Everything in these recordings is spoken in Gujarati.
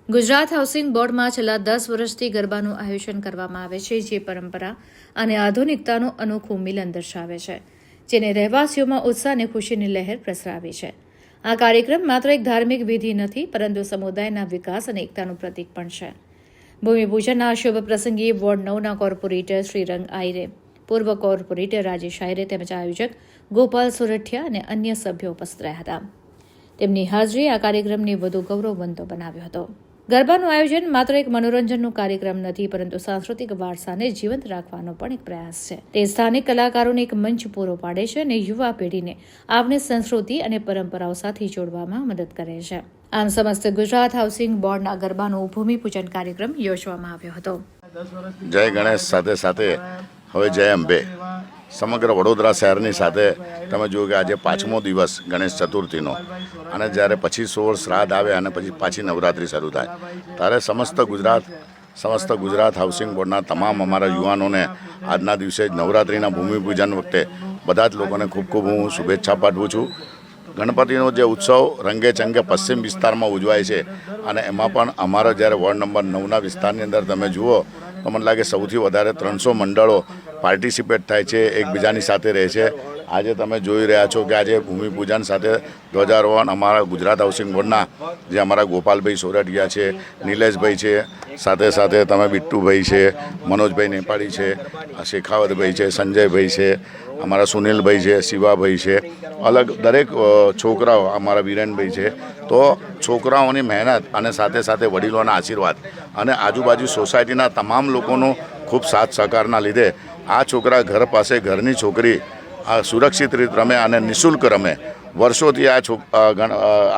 ગુજરાત હાઉસિંગ બોર્ડમાં છેલ્લા 10 વર્ષથી ગરબાનું આયોજન કરવામાં આવે છે, જે પરંપરા અને આધુનિકતાનું અનોખું મિલન દર્શાવે છે, જેને રહેવાસીઓમાં ઉત્સાહ અને ખુશીની લહેર પ્રસરાવી છે. આ કાર્યક્રમ માત્ર એક ધાર્મિક વિધિ નથી, પરંતુ સમુદાયના વિકાસ અને એકતાનું પ્રતીક પણ છે. ભૂમિપૂજનના શુભ પ્રસંગે વોર્ડ 9ના કોર્પોરેટર શ્રીરંગ આયરે, પૂર્વ કોર્પોરેટર રાજેશ આયરે તેમજ આયોજક ગોપાલ સોરઠિયા અને અન્ય સભ્યો ઉપસ્થિત રહ્યા હતા. તેમની હાજરી આ કાર્યક્રમને વધુ ગૌરવવંતો બનાવ્યો હતો. ગરબાનું આયોજન માત્ર એક મનોરંજનનો કાર્યક્રમ નથી, પરંતુ સાંસ્કૃતિક વારસાને જીવંત રાખવાનો પણ એક પ્રયાસ છે. તે સ્થાનિક કલાકારોને એક મંચ પૂરો પાડે છે અને યુવા પેઢીને આપણી સંસ્કૃતિ અને પરંપરાઓ સાથે જોડવામાં મદદ કરે છે. આમ સમસ્ત ગુજરાત હાઉસિંગ બોર્ડના ગરબાનું ભૂમિપૂજન કાર્યક્રમ યોજવામાં આવ્યો હતો. જય ગણેશ સાથે સાથે હવે જય અંબે. સમગ્ર વડોદરા શહેરની સાથે તમે જુઓ કે આજે 5મો દિવસ ગણેશ ચતુર્થીનો, અને જ્યારે પછી 16 શ્રાદ્ધ આવે અને પછી પાછી નવરાત્રિ શરૂ થાય, ત્યારે સમસ્ત ગુજરાત હાઉસિંગ બોર્ડના તમામ અમારા યુવાનોને આજના દિવસે નવરાત્રિના ભૂમિપૂજન વખતે બધા જ લોકોને ખૂબ ખૂબ હું શુભેચ્છા પાઠવું છું. ગણપતિનો જે ઉત્સવ રંગે ચંગે પશ્ચિમ વિસ્તારમાં ઉજવાય છે, અને એમાં પણ અમારા જ્યારે વોર્ડ નંબર 9ના વિસ્તારની અંદર તમે જુઓ તો મને લાગે સૌથી વધારે 300 મંડળો પાર્ટિસિપેટ થાય છે, એકબીજાની સાથે રહે છે. આજે તમે જોઈ રહ્યા છો કે આજે ભૂમિપૂજન સાથે ધ્વજારોહણ અમારા ગુજરાત હાઉસિંગ બોર્ડના જે અમારા ગોપાલભાઈ સોરઠિયા છે, નિલેશભાઈ છે, સાથે સાથે તમે બિટ્ટુભાઈ છે, મનોજભાઈ નેપાળી છે, શેખાવતભાઈ છે, સંજયભાઈ છે, અમારા સુનિલભાઈ છે, શિવાભાઈ છે, અલગ દરેક છોકરાઓ અમારા વિરેનભાઈ છે. તો છોકરાઓની મહેનત અને સાથે સાથે વડીલોના આશીર્વાદ અને આજુબાજુ સોસાયટીના તમામ લોકોનો ખૂબ સાથ સહકારના લીધે આ છોકરા ઘર પાસે ઘરની છોકરી સુરક્ષિત રીતે રમે અને નિઃશુલ્ક રમે. વર્ષોથી આ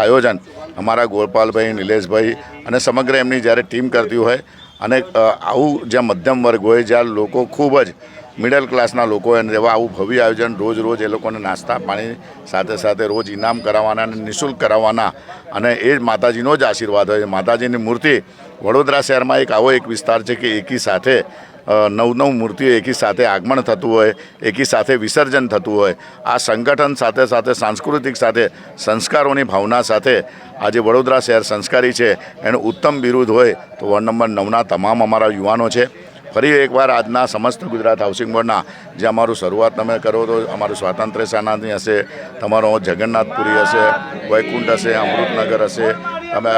આયોજન અમારા ગોપાલભાઈ, નિલેશભાઈ અને સમગ્ર એમની જ્યારે ટીમ કરતી હોય, અને આવું જ્યાં મધ્યમ વર્ગ હોય, જ્યાં લોકો ખૂબ જ મિડલ ક્લાસના લોકો હોય, એવા આવું ભવ્ય આયોજન રોજ એ લોકોને નાસ્તા પાણી સાથે સાથે રોજ ઇનામ કરાવવાના અને નિઃશુલ્ક કરાવવાના, અને એ જ માતાજીનો જ આશીર્વાદ હોય. માતાજીની મૂર્તિ વડોદરા શહેરમાં એક વિસ્તાર છે કે એકી સાથે 9 મૂર્તિઓ એકી સાથે આગમન થતું હોય, એકી સાથે વિસર્જન થતું હોય. આ સંગઠન સાથે સાથે સાંસ્કૃતિક સાથે સંસ્કારોની ભાવના સાથે આજે વડોદરા શહેર સંસ્કારી છે એનું ઉત્તમ બિરુદ હોય તો વોર્ડ નંબર 9ના તમામ અમારા યુવાનો છે. ફરી એકવાર આજના સમસ્ત ગુજરાત હાઉસિંગ બોર્ડના જે અમારું શરૂઆત તમે કરો તો અમારું સ્વાતંત્ર્ય સેનાની હશે, તમારો જગન્નાથપુરી હશે, વૈકુંઠ હશે, અમૃતનગર હશે, તમે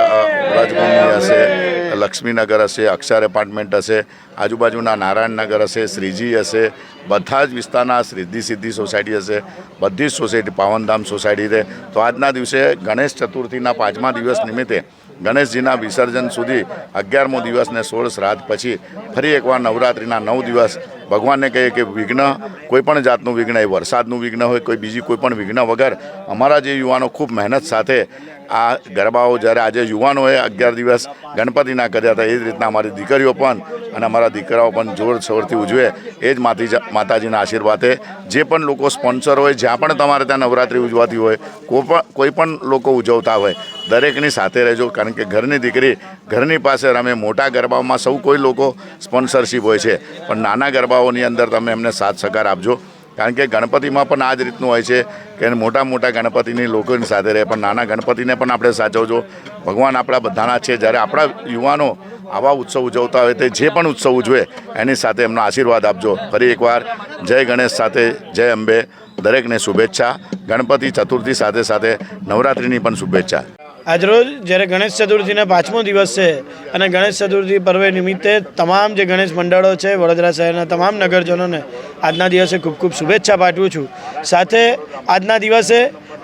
રાજભૂમિ હશે, લક્ષ્મીનગર હશે, અક્ષર એપાર્ટમેન્ટ હશે, આજુબાજુના નારાયણનગર હશે, શ્રીજી હશે, બધા જ વિસ્તારના સિદ્ધિ સોસાયટી હશે, બધી જ સોસાયટી પાવનધામ સોસાયટી છે. તો આજના દિવસે ગણેશ ચતુર્થીના 5મા દિવસ નિમિત્તે ગણેશજીના વિસર્જન સુધી 11મો દિવસ ને 16 શ્રાદ્ધ પછી ફરી એકવાર નવરાત્રિના 9 દિવસ ભગવાનને કહીએ કે વિઘ્ન, કોઈ પણ જાતનું વિઘ્ન, એ વરસાદનું વિઘ્ન હોય, કોઈ બીજી કોઈ પણ વિઘ્ન વગર અમારા જે યુવાનો ખૂબ મહેનત સાથે આ ગરબાઓ જ્યારે આજે યુવાનોએ 11 દિવસ ગણપતિના કર્યા હતા, એ જ રીતના અમારી દીકરીઓ પણ અને અમારા દીકરાઓ પણ જોરશોરથી ઉજવે. એ જ માતાજીના આશીર્વાદે જે પણ લોકો સ્પોન્સર હોય, જ્યાં પણ તમારે ત્યાં નવરાત્રિ ઉજવાતી હોય, કોઈ પણ લોકો ઉજવતા હોય, દરેકની સાથે રહેજો. કારણ કે ઘરની દીકરી ઘરની પાસે રમે. મોટા ગરબાઓમાં સૌ કોઈ લોકો સ્પોન્સરશીપ હોય છે, પણ નાના ગરબાઓની અંદર તમે એમને સાથ સહકાર આપજો. કારણ કે ગણપતિમાં પણ આ જ રીતનું હોય છે કે મોટા ગણપતિની લોકોની સાથે રહે, પણ નાના ગણપતિને પણ આપણે સાચવજો. ભગવાન આપણા બધાના છે. જ્યારે આપણા યુવાનો આવા ઉત્સવ ઉજવતા હોય તે જે પણ ઉત્સવ ઉજવે એની સાથે એમનો આશીર્વાદ આપજો. ફરી એકવાર જય ગણેશ સાથે જય અંબે. દરેકને શુભેચ્છા. ગણપતિ ચતુર્થી સાથે સાથે નવરાત્રિની પણ શુભેચ્છા. આજરોજ જ્યારે ગણેશ ચતુર્થીના 5મો દિવસ છે અને ગણેશ ચતુર્થી પર્વ નિમિત્તે તમામ જે ગણેશ મંડળો છે વડોદરા શહેરના તમામ નગરજનોને આજના દિવસે ખૂબ ખૂબ શુભેચ્છા પાઠવું છું. સાથે આજના દિવસે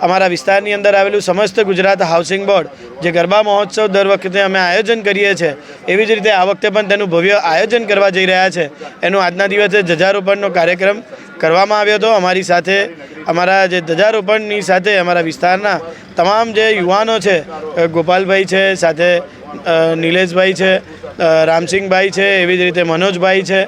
અમારા વિસ્તારની અંદર આવેલું સમસ્ત ગુજરાત હાઉસિંગ બોર્ડ જે ગરબા મહોત્સવ દર વખતે અમે આયોજન કરીએ છીએ, એવી જ રીતે આ વખતે પણ તેનું ભવ્ય આયોજન કરવા જઈ રહ્યા છે. એનું આજના દિવસે ધ્વજારોપણનો કાર્યક્રમ કરવામાં આવ્યો હતો. અમારી સાથે અમારા જે ધ્વજારોપણની સાથે અમારા વિસ્તારના તમામ જે યુવાનો છે, ગોપાલભાઈ છે, સાથે નિલેશભાઈ છે, રામસિંહભાઈ છે, એવી જ રીતે મનોજભાઈ છે,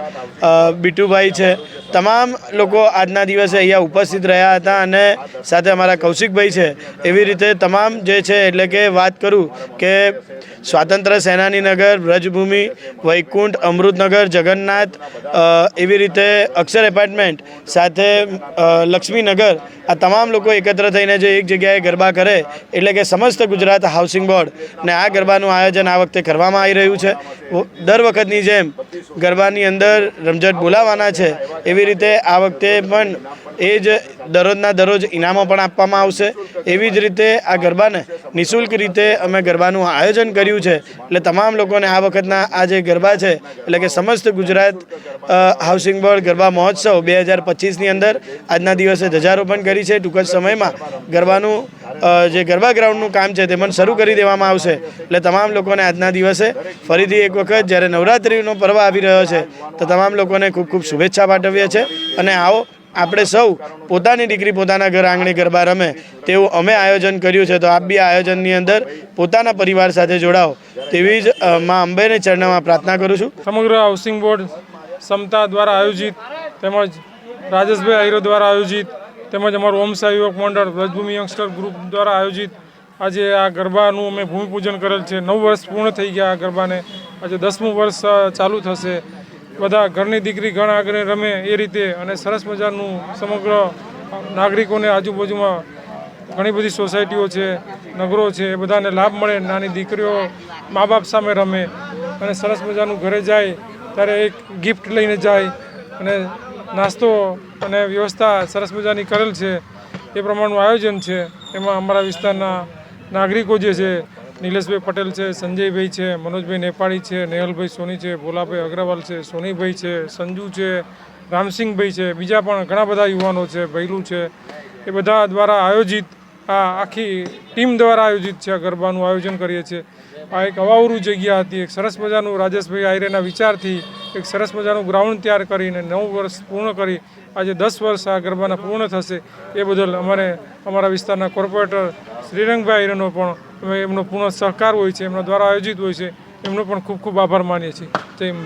બિટ્ટુભાઈ છે, તમામ લોકો આજના દિવસે અહીંયા ઉપસ્થિત રહ્યા હતા અને સાથે અમારા કૌશિકભાઈ છે. એવી રીતે તમામ જે છે એટલે કે વાત કરું કે સ્વાતંત્ર્ય સેનાની નગર, વ્રજભૂમિ, વૈકુંઠ, અમૃતનગર, જગન્નાથ, એવી રીતે અક્ષર એપાર્ટમેન્ટ સાથે લક્ષ્મીનગર, આ તમામ લોકો એકત્ર થઈને જે એક જગ્યાએ ગરબા કરે એટલે કે સમસ્ત ગુજરાત હાઉસિંગ બોર્ડ ને આ ગરબાનું આયોજન આ વખતે કરવામાં આવી રહ્યું છે. દર વખતની જેમ ગરબાની અંદર રમઝટ બોલાવવાના છે એવી રીતે આ વખતે પણ એ જ દરરોજના દરરોજ ઇનામો પણ આપવામાં આવશે. એવી જ રીતે આ ગરબાને નિઃશુલ્ક રીતે અમે ગરબાનું આયોજન કર્યું છે. એટલે તમામ લોકોને આ વખતના આ જે ગરબા છે એટલે કે સમસ્ત ગુજરાત હાઉસિંગ બોર્ડ ગરબા મહોત્સવ 2025ની અંદર આજના દિવસે ધ્વજારોપણ કરી છે. ટૂંક જ સમયમાં ગરબાનું જે ગરબા ગ્રાઉન્ડનું કામ છે તે પણ શરૂ કરી દેવામાં આવશે. એટલે તમામ લોકોને આજના દિવસે ફરીથી એક વખત જ્યારે નવરાત્રિનો પર્વ આવી રહ્યો છે તો તમામ લોકોને ખૂબ ખૂબ શુભેચ્છા પાઠવીએ છીએ. અને આવો આપણે સૌ પોતાની દીકરી પોતાના ઘર આંગણે ગરબા રમે તેવું અમે આયોજન કર્યું છે. તો આપ બી આયોજનની અંદર પોતાના પરિવાર સાથે જોડાઓ તેવી જ મા અંબેને ચરણમાં પ્રાર્થના કરું છું. સમગ્ર હાઉસિંગ બોર્ડ સમતા દ્વારા આયોજિત તેમજ રાજેશભાઈ આહિરો દ્વારા આયોજિત તેમજ અમારું ઓમસા યુવક મંડળ વ્રજભૂમિ યંગસ્ટર ગ્રુપ દ્વારા આયોજિત આજે આ ગરબાનું અમે ભૂમિપૂજન કરેલ છે. 9 વર્ષ પૂર્ણ થઈ ગયા આ ગરબાને, આજે 10મું વર્ષ ચાલુ થશે. બધા ઘરની દીકરી ઘર આગળ રમે એ રીતે અને સરસ મજાનું સમગ્ર નાગરિકોને આજુબાજુમાં ઘણી બધી સોસાયટીઓ છે, નગરો છે, એ બધાને લાભ મળે. નાની દીકરીઓ મા બાપ સામે રમે અને સરસ મજાનું ઘરે જાય ત્યારે એક ગિફ્ટ લઈને જાય અને નાસ્તો અને વ્યવસ્થા સરસ મજાની કરેલ છે. એ પ્રમાણનું આયોજન છે. એમાં અમારા વિસ્તારના નાગરિકો જે છે, નિલેશભાઈ પટેલ છે, સંજયભાઈ છે, મનોજભાઈ નેપાળી છે, નેહલભાઈ સોની છે, ભોલાભાઈ અગ્રવાલ છે, સોનીભાઈ છે, સંજુ છે, રામસિંહભાઈ છે, બીજા પણ ઘણા બધા યુવાનો છે, ભૈલું છે, એ બધા દ્વારા આયોજિત આ આખી ટીમ દ્વારા આયોજિત છે આ ગરબાનું આયોજન કરીએ છીએ. આ એક અવાવરું જગ્યા હતી. એક સરસ મજાનું રાજેશભાઈ આહિરેના વિચારથી એક સરસ મજાનું ગ્રાઉન્ડ તૈયાર કરીને 9 વર્ષ પૂર્ણ કરી આજે 10 વર્ષ આ ગરબાના પૂર્ણ થશે. એ બદલ અમારા વિસ્તારના કોર્પોરેટર શ્રીરંગભાઈ આહિરેનો પણ એમનો પૂર્ણ સહકાર હોય છે, એમના દ્વારા આયોજિત હોય છે, એમનો પણ ખૂબ ખૂબ આભાર માનીએ છીએ. જય અંબે.